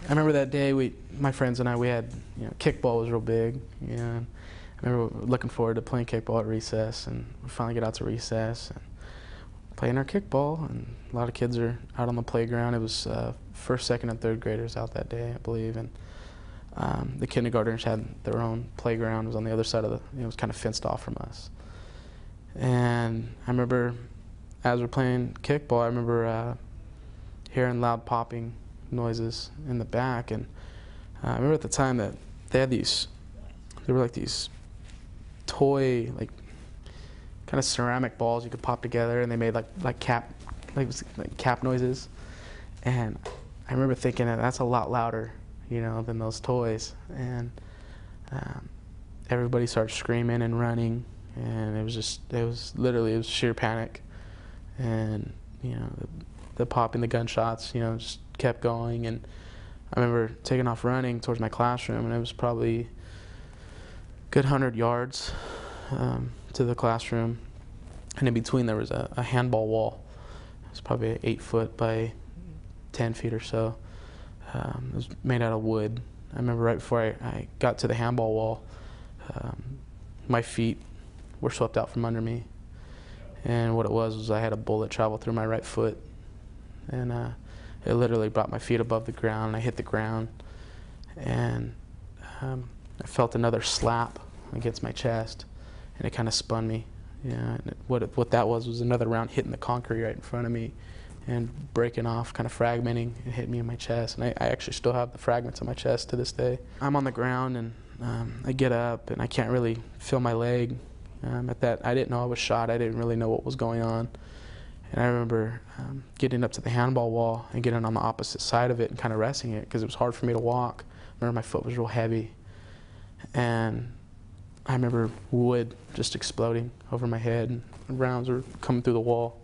I remember that day, my friends and I, we had, kickball was real big. And I remember looking forward to playing kickball at recess, and we finally get out to recess and playing our kickball, and a lot of kids are out on the playground. It was first, second, and third graders out that day, I believe, and the kindergartners had their own playground. It was on the other side of it was kind of fenced off from us. And I remember, as we're playing kickball, I remember hearing loud popping noises in the back, and I remember at the time that they had there were like these toy, like kind of ceramic balls you could pop together, and they made like cap noises. And I remember thinking that that's a lot louder, than those toys. And everybody started screaming and running, and it was literally sheer panic. And the popping, the gunshots, just kept going. And I remember taking off running towards my classroom, and it was probably a good 100 yards to the classroom. And in between there was a handball wall. It was probably 8 foot by 10 feet or so. It was made out of wood. I remember right before I got to the handball wall, my feet were swept out from under me. And what it was I had a bullet travel through my right foot. And it literally brought my feet above the ground, and I hit the ground. And I felt another slap against my chest, and it kind of spun me. And what that was another round hitting the concrete right in front of me and breaking off, kind of fragmenting, and hit me in my chest. And I actually still have the fragments on my chest to this day. I'm on the ground, and I get up, and I can't really feel my leg. At that, I didn't know I was shot. I didn't really know what was going on. And I remember getting up to the handball wall and getting on the opposite side of it and kind of resting it, because it was hard for me to walk. I remember my foot was real heavy. And I remember wood just exploding over my head, and rounds were coming through the wall.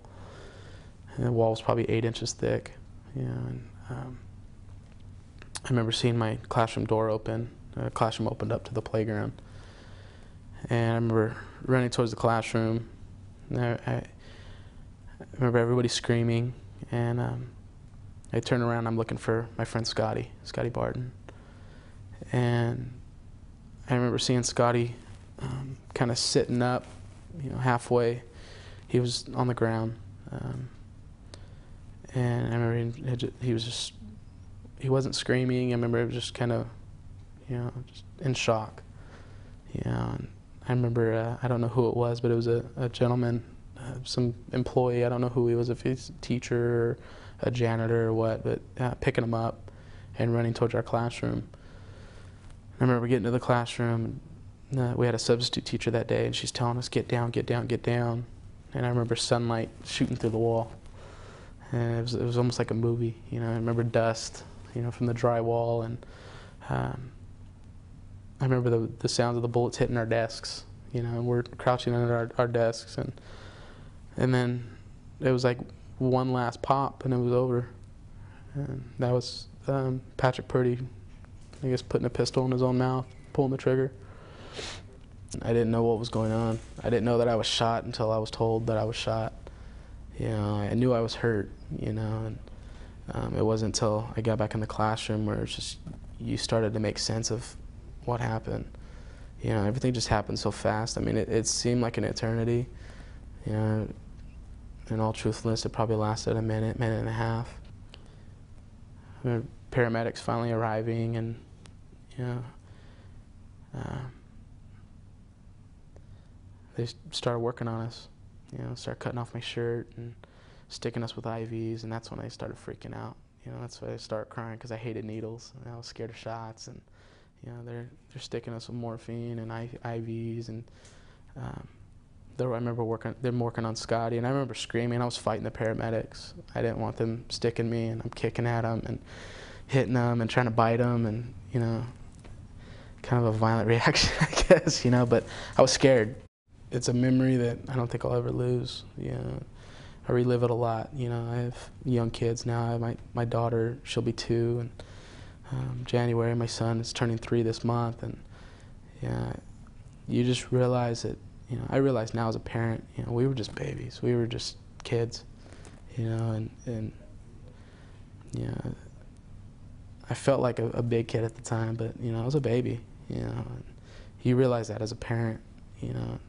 And the wall was probably 8 inches thick. And I remember seeing my classroom door open. The classroom opened up to the playground. And I remember running towards the classroom. And I remember everybody screaming, and I turned around. I'm looking for my friend Scotty Barton. And I remember seeing Scotty kind of sitting up, halfway. He was on the ground, and I remember he wasn't screaming. I remember it was just kind of, just in shock. And I remember, I don't know who it was, but it was a gentleman, some employee. I don't know who he was, if he's a teacher or a janitor or what, but picking him up and running towards our classroom. I remember getting to the classroom, and we had a substitute teacher that day, and she's telling us, get down, get down, get down. And I remember sunlight shooting through the wall. And it was almost like a movie. I remember dust, from the drywall, and I remember the sounds of the bullets hitting our desks. And we're crouching under our desks, and then it was like one last pop, and it was over. And that was Patrick Purdy, I guess, putting a pistol in his own mouth, pulling the trigger. I didn't know what was going on. I didn't know that I was shot until I was told that I was shot. I knew I was hurt, and it wasn't until I got back in the classroom where it's just, you started to make sense of what happened. Everything just happened so fast. I mean, it seemed like an eternity. In all truthfulness, it probably lasted a minute and a half. Paramedics finally arriving, and they started working on us. Started cutting off my shirt and sticking us with IVs, and that's when I started freaking out. That's when I started crying, because I hated needles, and I was scared of shots. And they're sticking us with morphine and IVs, and I remember them working on Scotty, and I remember screaming. I was fighting the paramedics. I didn't want them sticking me, and I'm kicking at them and hitting them and trying to bite them, and kind of a violent reaction, I guess. But I was scared. It's a memory that I don't think I'll ever lose. I relive it a lot. I have young kids now. I have my daughter, she'll be 2, and January, my son is turning 3 this month, and you just realize that, I realize now as a parent, we were just babies. We were just kids, and I I felt like a big kid at the time, but you know, I was a baby. You know, and you realize that as a parent. You know,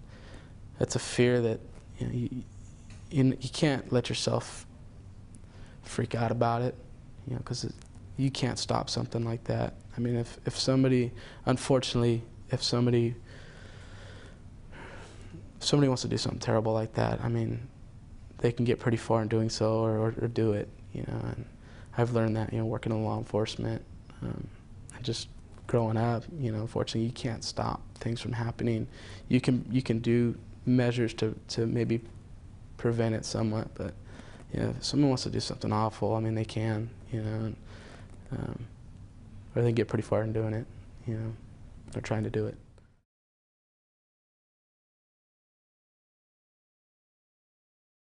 that's a fear that you know, you can't let yourself freak out about it. You know, because you can't stop something like that. I mean, if somebody, unfortunately, if somebody wants to do something terrible like that, I mean, they can get pretty far in doing so, or do it, you know. And I've learned that, you know, working in law enforcement, and just growing up, you know, unfortunately, you can't stop things from happening. You can do measures to maybe prevent it somewhat, but you know, if someone wants to do something awful, I mean, they can, you know, and, or they get pretty far in doing it, you know, or trying to do it.